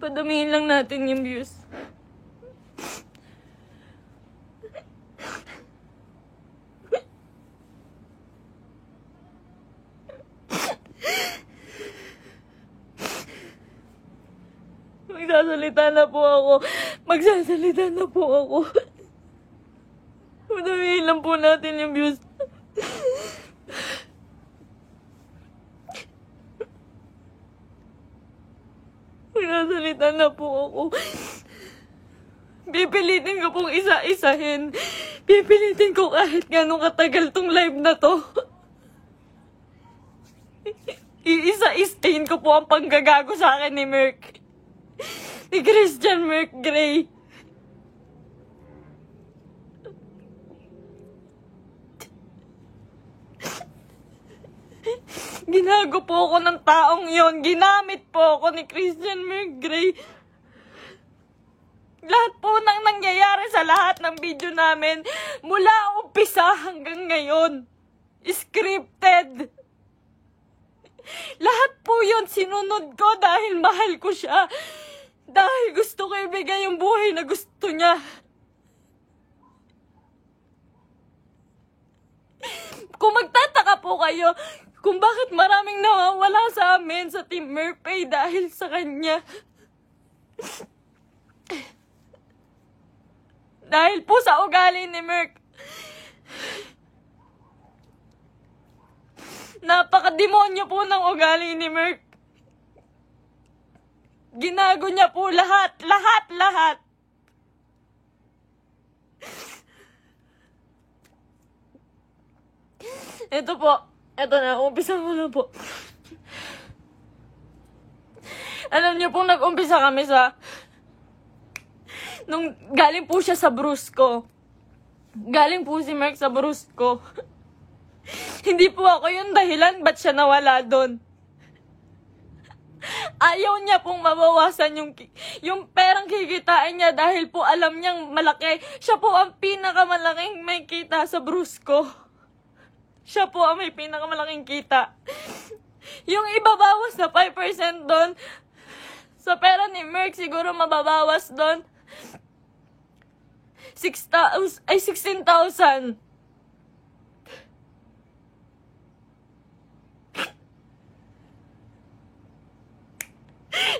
Padamihin lang natin yung views. Magsasalita na po ako. Magsasalita na po ako. Padamihin lang po natin yung views. Magsasalita na po ako. Pipilitin ko pong isa-isahin. Pipilitin ko kahit gano'ng katagal tong live na to. Iisa-istain ko po ang panggagago sa akin ni Merc. Ni Christian Merc Gray. Ginago po ako ng taong yon. Ginamit po ako ni Christian Merc Gray. Lahat po ng nangyayari sa lahat ng video namin, mula umpisa hanggang ngayon, scripted. Lahat po yun sinunod ko dahil mahal ko siya. Dahil gusto ko ibigay yung buhay na gusto niya. Kung magtataka po kayo kung bakit maraming nawawala sa amin sa Team Merpay dahil sa kanya. Dahil po sa ugali ni Merc. Napakademonyo po ng ugali ni Merc. Ginago niya po lahat. Ito po. Ito na. Umpisa ko na po. Alam niyo po, nag-umpisa kami sa... Nung galing po siya sa Brusco. Galing po si Merc sa Brusco. Hindi po ako yung dahilan ba't siya nawala doon. Ayaw niya pong mabawasan yung perang kikitain niya dahil po alam niyang malaki. Siya po ang pinakamalaking may kita sa Brusco. Siya po ang may pinakamalaking kita. Yung ibabawas na 5% doon, sa pera ni Merc siguro mababawas doon 16,000.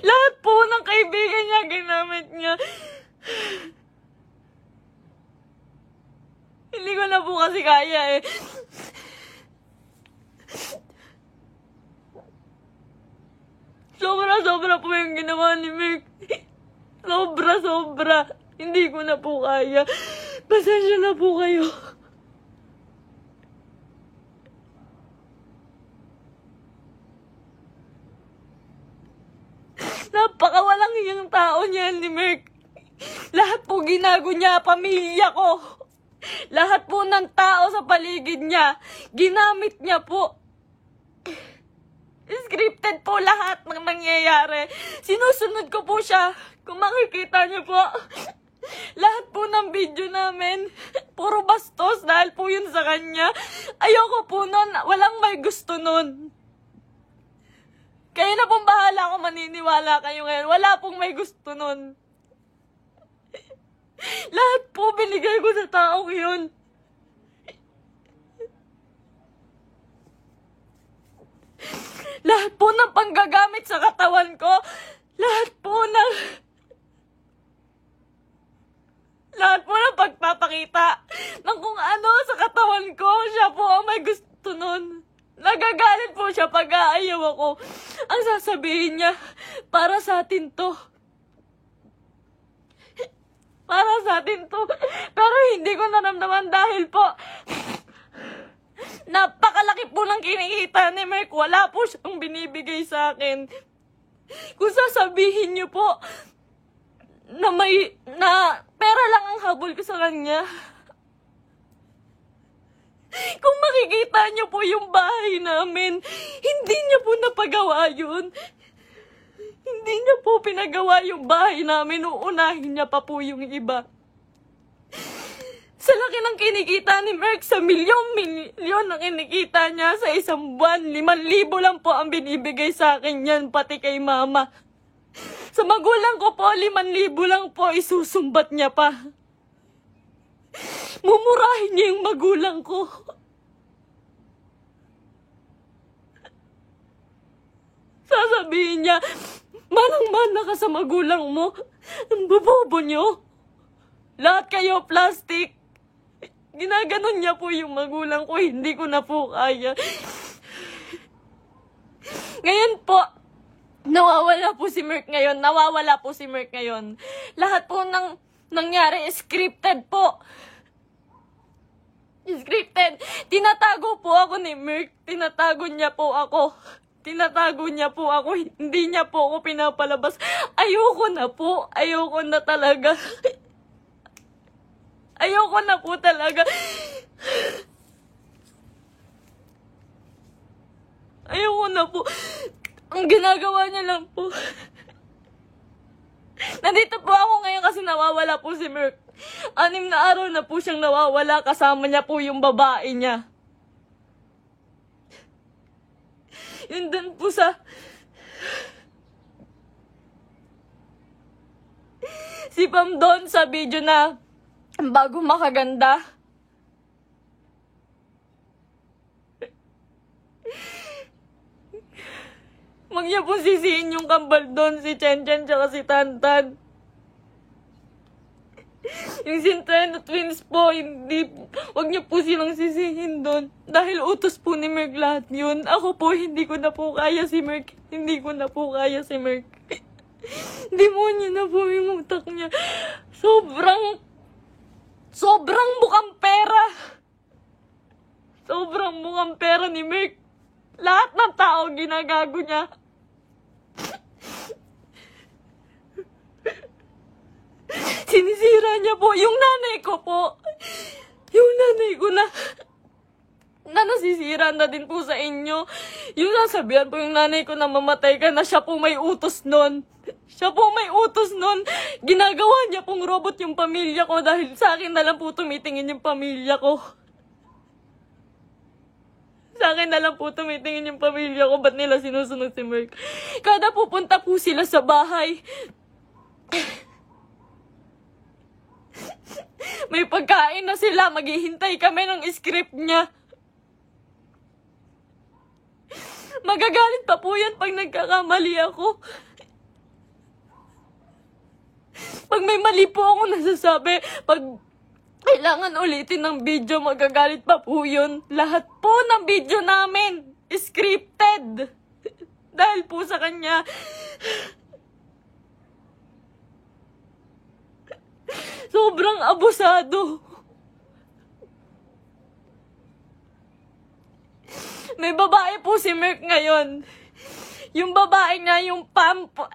Lahat po ng kaibigan niya, ginamit niya. Hindi ko na po kasi kaya eh. Sobra po yung ginawa ni Merc. Sobra. Hindi ko na po kaya. Pasensya na po kayo. Napakawalang hiyang tao niya ni Merc. Lahat po ginago niya, pamilya ko. Lahat po ng tao sa paligid niya, ginamit niya po. Scripted po lahat ng nangyayari. Sinusunod ko po siya. Kung makikita niyo po, lahat po ng video namin, puro bastos dahil po yun sa kanya. Ayoko po nun, walang may gusto nun. Kayo na pong bahala kung maniniwala kayo ngayon. Wala pong may gusto nun. Lahat po binigay ko sa taong yun. Lahat po ng panggagamit sa katawan ko, lahat po ng pagpapakita ng kung ano sa katawan ko, siya po ang may gusto nun. Nagagalit po siya pag aayaw ako. Ang sasabihin niya, para sa atin to. Para sa atin to. Pero hindi ko naramdaman dahil po, napakalaki po ng kinikita ni Merc. Wala po siyang binibigay sa akin. Kung sasabihin niyo po, na pera lang ang habol ko sa kanya. Kung makikita niyo po yung bahay namin, hindi niya po napagawa yun. Hindi niya po pinagawa yung bahay namin, uunahin niya pa po yung iba. Sa laki ng kinikita ni Merc, sa milyon ang kinikita niya sa isang buwan, 5,000 lang po ang binibigay sa akin yan, pati kay mama. Sa magulang ko po, 5,000 lang po, isusumbat niya pa. Mumurahin niya yung magulang ko. Sasabihin niya, manang-mana ka sa magulang mo. Ang bobobo niyo. Lahat kayo plastic. Ginaganon niya po yung magulang ko, hindi ko na po kaya. Ngayon po, nawawala po si Merk ngayon. Lahat po ng nangyari, scripted po. Scripted. Tinatago po ako ni Merk. Tinatago niya po ako. Hindi niya po ako pinapalabas. Ayoko na po. Ayoko na talaga. Ayoko na po talaga. Ayoko na po. Ang ginagawa niya lang po. Nandito po ako ngayon kasi nawawala po si Merk. 6 na araw na po siyang nawawala. Kasama niya po yung babae niya. Yun dun po sa... Si Pam doon sa video na bago makaganda. Huwag niya po sisihin yung kambal doon, si Chen Chen tsaka si Tantan. Yung Centeno twins po, hindi, huwag niyo po silang sisihin doon. Dahil utos po ni Merk lahat yun. Ako po, hindi ko na po kaya si Merk. Hindi mo na po yung utak niya. Sobrang bukang pera ni Merk. Lahat ng tao ginagago niya. Sinisira niya po yung nanay ko po. Yung nanay ko na nasisira na din po sa inyo. Yung nasabihan po yung nanay ko na mamatay ka na, siya po may utos nun. Ginagawa niya pong robot yung pamilya ko dahil sa akin na lang po tumitingin yung pamilya ko. Ba't nila sinusunod si Merk? Kada pupunta po sila sa bahay, may pagkain na sila, maghihintay kami ng script niya. Magagalit pa po yan pag nagkakamali ako. Pag may mali po ako nasasabi, pag kailangan ulitin ng video, magagalit pa po yun. Lahat po ng video namin, scripted. Dahil po sa kanya. Sobrang abusado. May babae po si Merk ngayon. Yung babae nga, yung Pam po.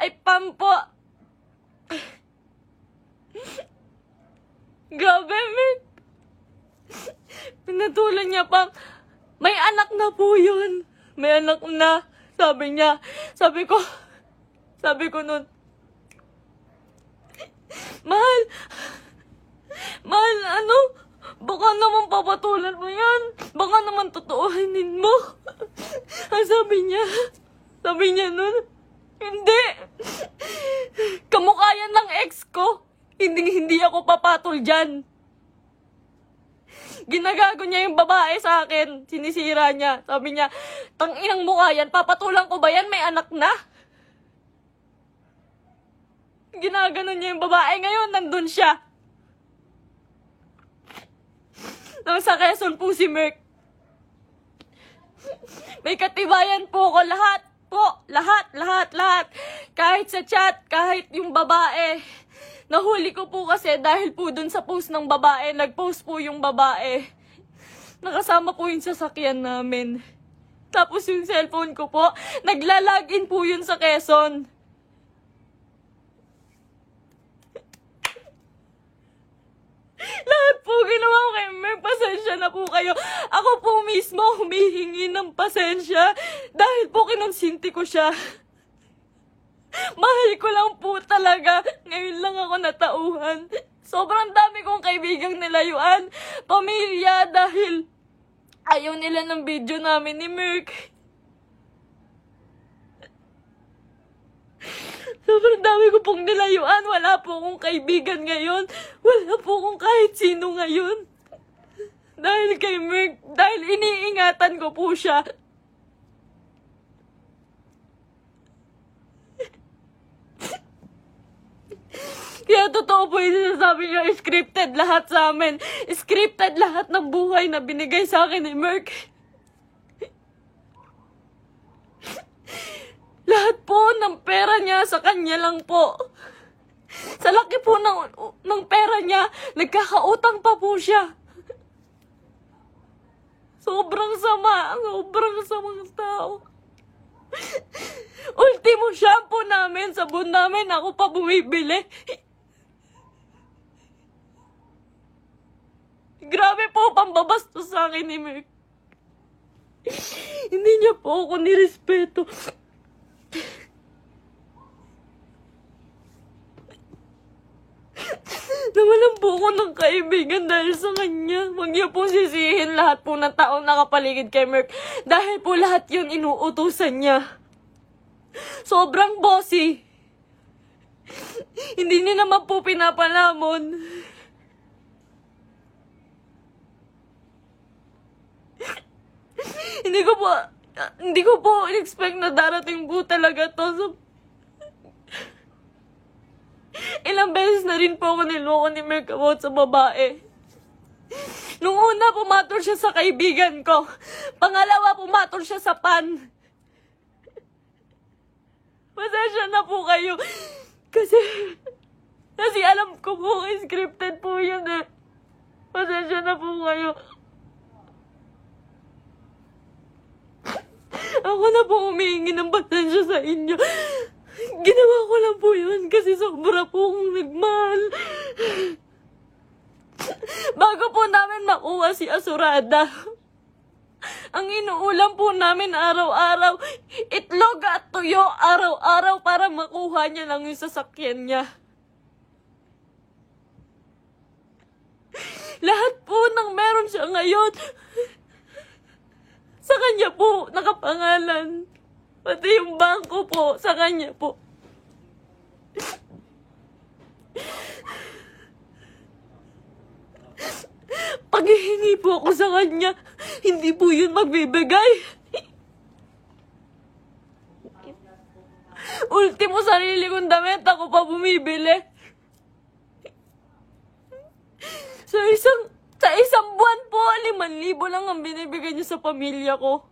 Grabe, Merk. Pinatulan niya pa. May anak na po yun. May anak na. Sabi niya. Sabi ko nun, Mahal, baka naman papatulan mo yan. Baka naman totoohanin mo. Ang sabi niya nun, hindi. Kamukha yan ng ex ko. Hindi ako papatol dyan. Ginagago niya yung babae sa akin. Sinisira niya. Sabi niya, tanginang mukha yan. Papatulan ko ba yan? May anak na. Ginaganon niya yung babae. Ngayon, nandun siya. Nang sa Quezon po si Merk. May katibayan po ko. Lahat po. Lahat. Kahit sa chat, kahit yung babae. Nahuli ko po kasi dahil po dun sa post ng babae. Nag-post po yung babae. Nakasama po yung sasakyan namin. Tapos yung cellphone ko po, nagla-login po yun sa Quezon. Lahat po ginawa ko kay Merk. Pasensya na po kayo. Ako po mismo humihingi ng pasensya dahil po kinonsinti ko siya. Mahal ko lang po talaga. Ngayon lang ako natauhan. Sobrang dami kong kaibigang nilayuan. Pamilya dahil ayaw nila ng video namin ni Merk. Sobrang dami ko pong nilayuan. Wala po akong kaibigan ngayon. Wala po akong kahit sino ngayon. Dahil kay Merk, dahil iniingatan ko po siya. Kaya totoo po yung sinasabi niya, scripted lahat sa amin. Scripted lahat ng buhay na binigay sa akin ni Merk. Lahat po ng pera niya sa kanya lang po. Sa laki po ng pera niya, nagkakautang pa po siya. Sobrang sama, sobrang samang tao. Ultimo shampoo namin, sabon namin, ako pa bumibili. Grabe po pambabastos sa akin ni Merk. Hindi niya po ako nirespeto. Nawalan po ako ng kaibigan dahil sa kanya. Huwag niya po sisihin lahat po ng taong nakapaligid kay Merk. Dahil po lahat yun inuutusan niya. Sobrang bossy. Hindi niya naman po pinapalamon. Hindi ko po in-expect na darating po talaga to. So, ilang beses na rin po ako niloko ni Merk about sa babae. Nung una, pumatol siya sa kaibigan ko. Pangalawa, pumatol siya sa pan. Pasensya na po kayo. Kasi alam ko po, scripted po yun eh. Pasensya na po kayo. Ako na po humihingi ng pasensya sa inyo. Ginawa ko lang po yun kasi sobra po akong nagmahal. Bago po namin makuha si Asurada, ang inuulam po namin araw-araw, itlog at tuyo araw-araw para makuha niya lang yung sasakyan niya. Lahat po ng meron siya ngayon, sa kanya po nakapangalan. Pati yung bangko po, sa kanya po. Paghihingi po ako sa kanya, hindi po yun magbibigay. Ultimo sarili kong damit, ako pa bumibili. Sa isang buwan po, 5,000 lang ang binibigay niya sa pamilya ko.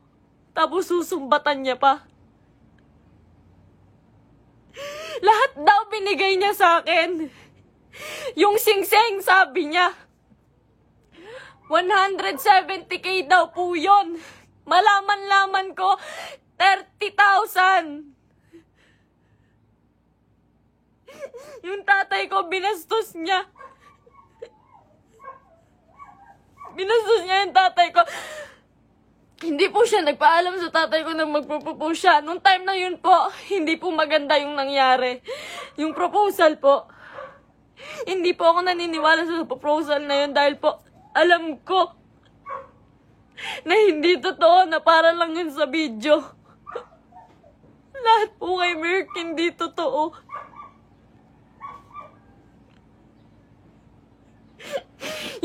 Tapos susumbatan niya pa. Lahat daw binigay niya sa akin. Yung singseng, sabi niya, 170K daw po yun. Malaman-laman ko, 30,000. Yung tatay ko, binastos niya. Binastos niya yung tatay ko. Hindi po siya nagpaalam sa tatay ko na magpropose siya. Nung time na yun po, hindi po maganda yung nangyari. Yung proposal po. Hindi po ako naniniwala sa proposal na yun dahil po, alam ko na hindi totoo, na para lang yun sa video. Lahat po kay Merk hindi totoo.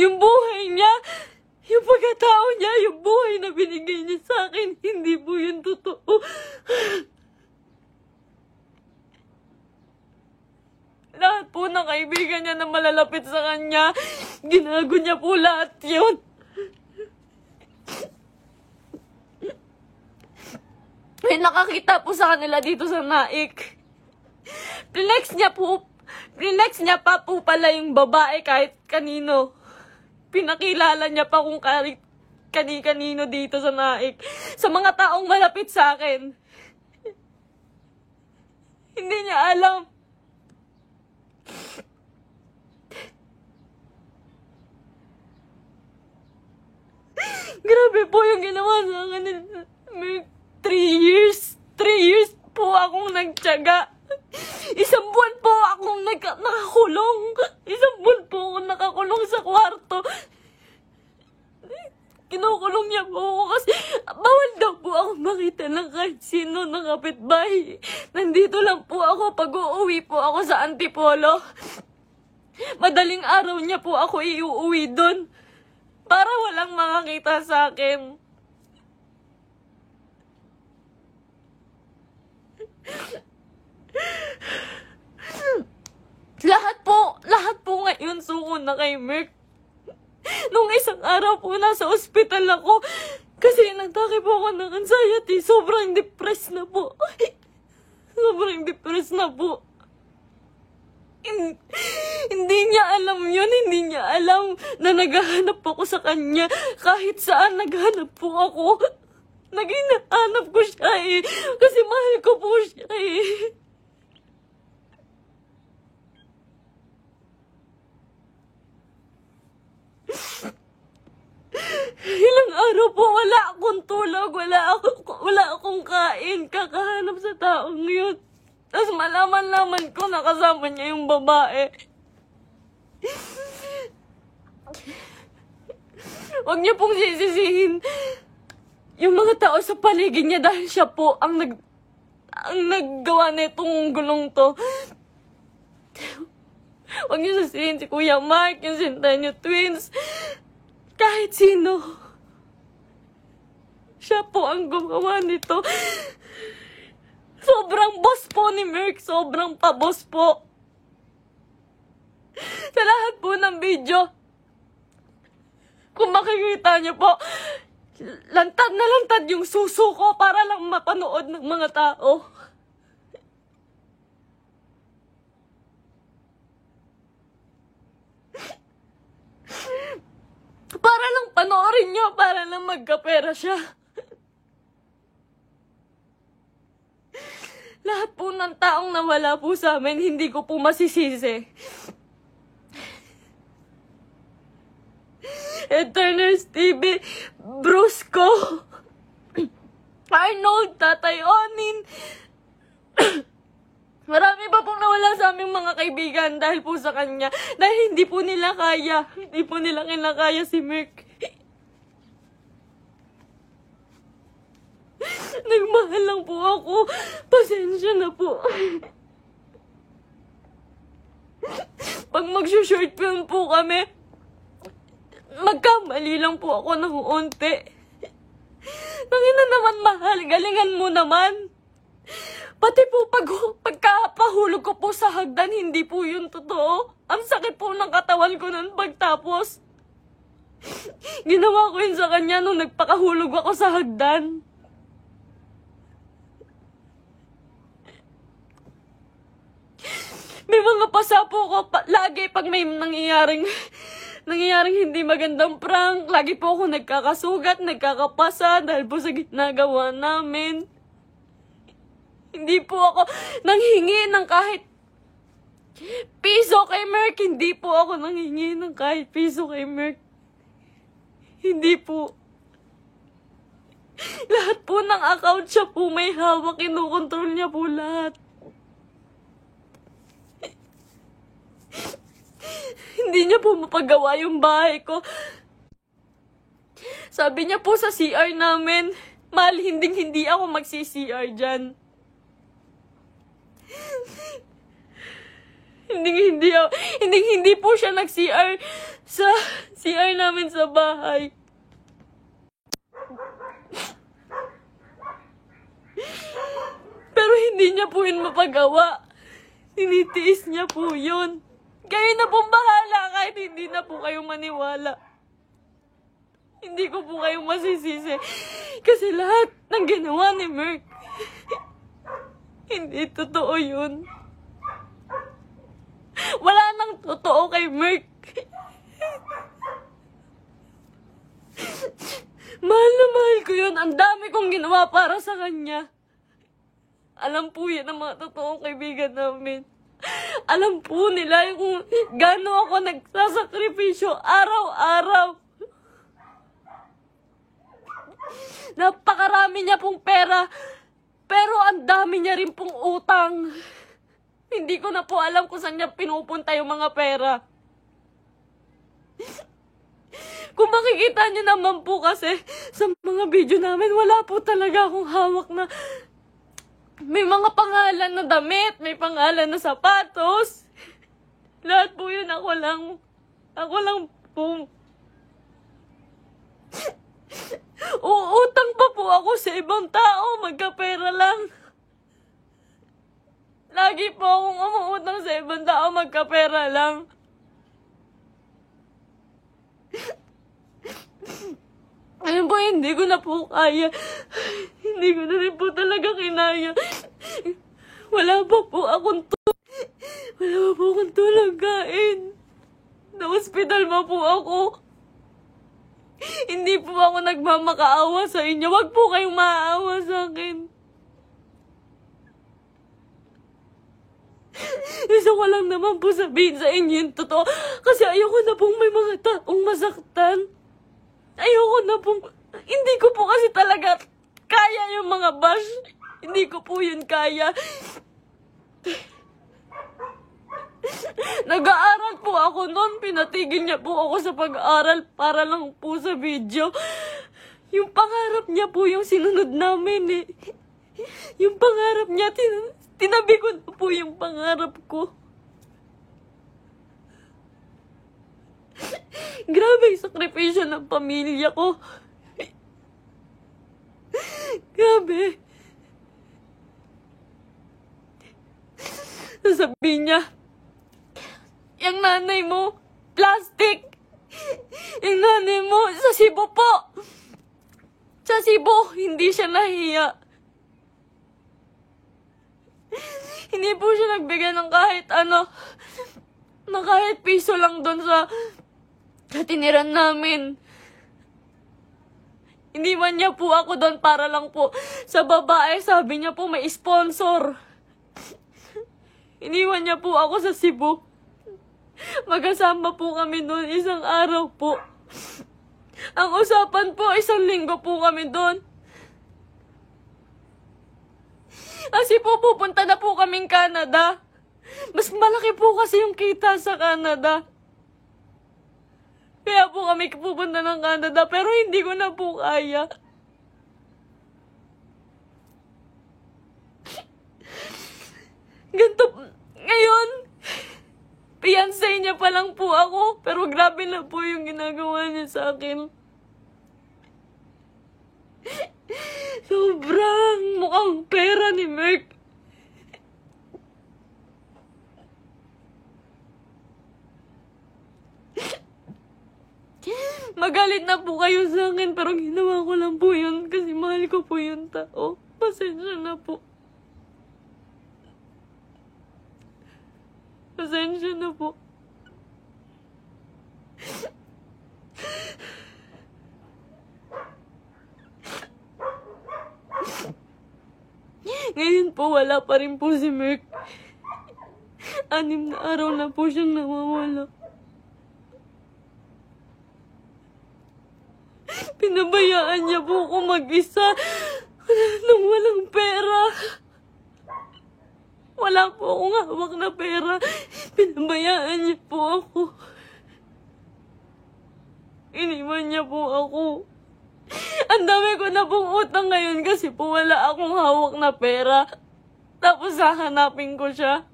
Yung buhay niya, yung pagkatao niya, yung buhay na binigay niya sa akin, hindi po yun totoo. Lahat po ng kaibigan niya na malalapit sa kanya, ginago niya po lahat yun. May nakakita po sa kanila dito sa Naik. Flex niya pa po pala yung babae kahit kanino. Pinakilala niya pa kung kani-kanino dito sa Naik. Sa mga taong malapit sa akin. Hindi niya alam. Grabe po yung ginawa sa akin. 3 years. 3 years po akong nagtiyaga. Isang buwan po akong nakakulong. Isang buwan po akong nakakulong sa kwarto. Kinukulong niya po ako kasi bawal daw po ako makita ng kahit sino ng kapitbahay. Nandito lang po ako pag uuwi po ako sa Antipolo. Madaling araw niya po ako iuuwi doon para walang makakita sa akin. Lahat po ngayon suko na kay Merk. Nung isang araw po nasa ospital ako kasi nagtake po ako ng anxiety. Sobrang depressed na po. Sobrang depressed na po. Hindi niya alam yun. Hindi niya alam na naghahanap ako sa kanya. Kahit saan naghanap po ako. Naghahanap ko siya eh. Kasi mahal ko po siya eh. Ilang araw po wala akong tulog, wala akong kain, kakahanap sa taong yun. Tapos malaman ko na kasama niya yung babae. Huwag niyo pong sisisihin yung mga tao sa paligid niya dahil siya po ang naggawa nitong gulong to. Huwag niyo sisisihin si Kuya Mark, yung Centennial Twins. Kahit sino. Siya po ang gumawa nito. Sobrang boss po ni Merk. Sobrang pa-boss po. Sa lahat po ng video, kung makikita niyo po, lantad na lantad yung suso ko para lang mapanood ng mga tao. Para lang panoorin niyo, para lang magkapera siya. Lahat po ng taong nawala po sa amin, hindi ko po masisisi. Eterners TV, Brusco, Arnold, Tatay Onin. Marami pa pong nawala sa aming mga kaibigan dahil po sa kanya. Dahil hindi po nila kaya. Hindi po nila kinakaya si Merk. Nagmahal lang po ako. Pasensya na po. Pag mag-short film po kami, magkamali lang po ako ng unti. Tangina naman, mahal. Galingan mo naman. Pati po pagkapahulog ko po sa hagdan, hindi po yun totoo. Ang sakit po ng katawan ko nun pagtapos. Ginawa ko yun sa kanya nung nagpakahulog ako sa hagdan. May mga pasa po ko lagi pag may nangyayaring hindi magandang prank. Lagi po ako nagkakasugat, nagkakapasa dahil po sa ginagawa namin. Hindi po ako nanghingi ng kahit piso kay Merk. Hindi po ako nanghingi ng kahit piso kay Merk. Hindi po. Lahat po ng account siya po may hawak. Kinukontrol niya po lahat. Hindi niya po mapagawa yung bahay ko. Sabi niya po sa CR namin, mahal, hindi ako magsi-CR dyan. Hindi po siya nag-CR sa CR namin sa bahay. Pero hindi niya po yun mapagawa. Tinitiis niya po yun. Kayo na pong bahala kahit hindi na po kayo maniwala. Hindi ko po kayo masisisi. Kasi lahat ng ginawa ni Merk, hindi totoo yun. Wala nang totoo kay Merk. Mahal na mahal ko yun. Ang dami kong ginawa para sa kanya. Alam po yan ang mga totoong kaibigan namin. Alam po nila kung gaano ako nagsasakripisyo araw-araw. Napakarami niya pong pera, pero ang dami niya rin pong utang. Hindi ko na po alam kung saan niya pinupunta yung mga pera. Kung makikita niyo naman po kasi sa mga video namin, wala po talaga akong hawak na may mga pangalan na damit, may pangalan na sapatos. Lahat po yun ako lang po. Uutang pa po ako sa ibang tao, magkapera lang. Lagi po akong umuutang sa ibang tao, magkapera lang. Ayun po, hindi ko na po kaya. Hindi ko na rin po talaga kinaya. Wala pa po akong tulog kain. Na-hospital pa po ako. Hindi po ako nagmamakaawa sa inyo. Wag po kayong maaawa sa akin. Gusto ko lang naman po sabihin sa inyo yung totoo. Kasi ayoko na pong may mga taong masaktan. Ayoko na pong... Hindi ko po kasi talaga kaya yung mga bash. Hindi ko po yun kaya. Nag-aaral po ako noon. Pinatigil niya po ako sa pag-aaral para lang po sa video. Yung pangarap niya po yung sinunod namin eh. Yung pangarap niya, tinabi ko na po yung pangarap ko. Grabe yung sakripisyo ng pamilya ko. Grabe. Sasabihin niya, yung nanay mo, plastic. Yung nanay mo, sa Cebu po. Sa Cebu, hindi siya nahiya. Hindi po siya nagbigay ng kahit ano, na kahit piso lang doon sa tiniran namin. Iniwan niya po ako doon para lang po sa babae. Sabi niya po may sponsor. Iniwan niya po ako sa Cebu. Magkasama po kami doon isang araw po. Ang usapan po, 1 linggo po kami doon. Kasi po pupunta na po kaming Canada. Mas malaki po kasi yung kita sa Canada. Kaya po kami pupunta ng Canada, pero hindi ko na po kaya. Ganito, ngayon, fiancé niya pa lang po ako, pero grabe na po yung ginagawa niya sa akin. Sobrang mukhang pera ni Merk. Magalit na po kayo sa akin, pero ginawa ko lang po yun kasi mahal ko po yung tao. Pasensya na po. Pasensya na po. Ngayon po, wala pa rin po si Merk. 6 na araw na po siyang nawawala. Pinabayaan niya po ako mag-isa nang walang pera. Wala po akong hawak na pera. Pinabayaan niya po ako. Iniwan niya po ako. Ang dami ko na pong utang ngayon kasi po wala akong hawak na pera. Tapos hahanapin ko siya.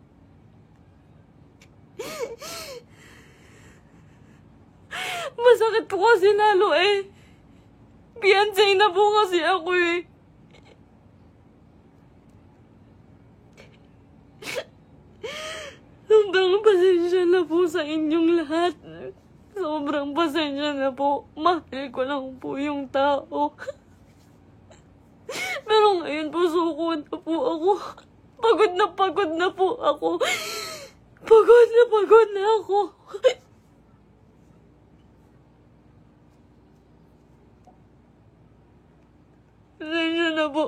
Masakit po kasi lalo eh. Fiancé na po kasi ako eh. Sobrang pasensya na po sa inyong lahat. Sobrang pasensya na po. Mahal ko lang po yung tao. Pero ngayon po suko na po ako. Pagod na po ako. Pagod na ako. Pasensya na po.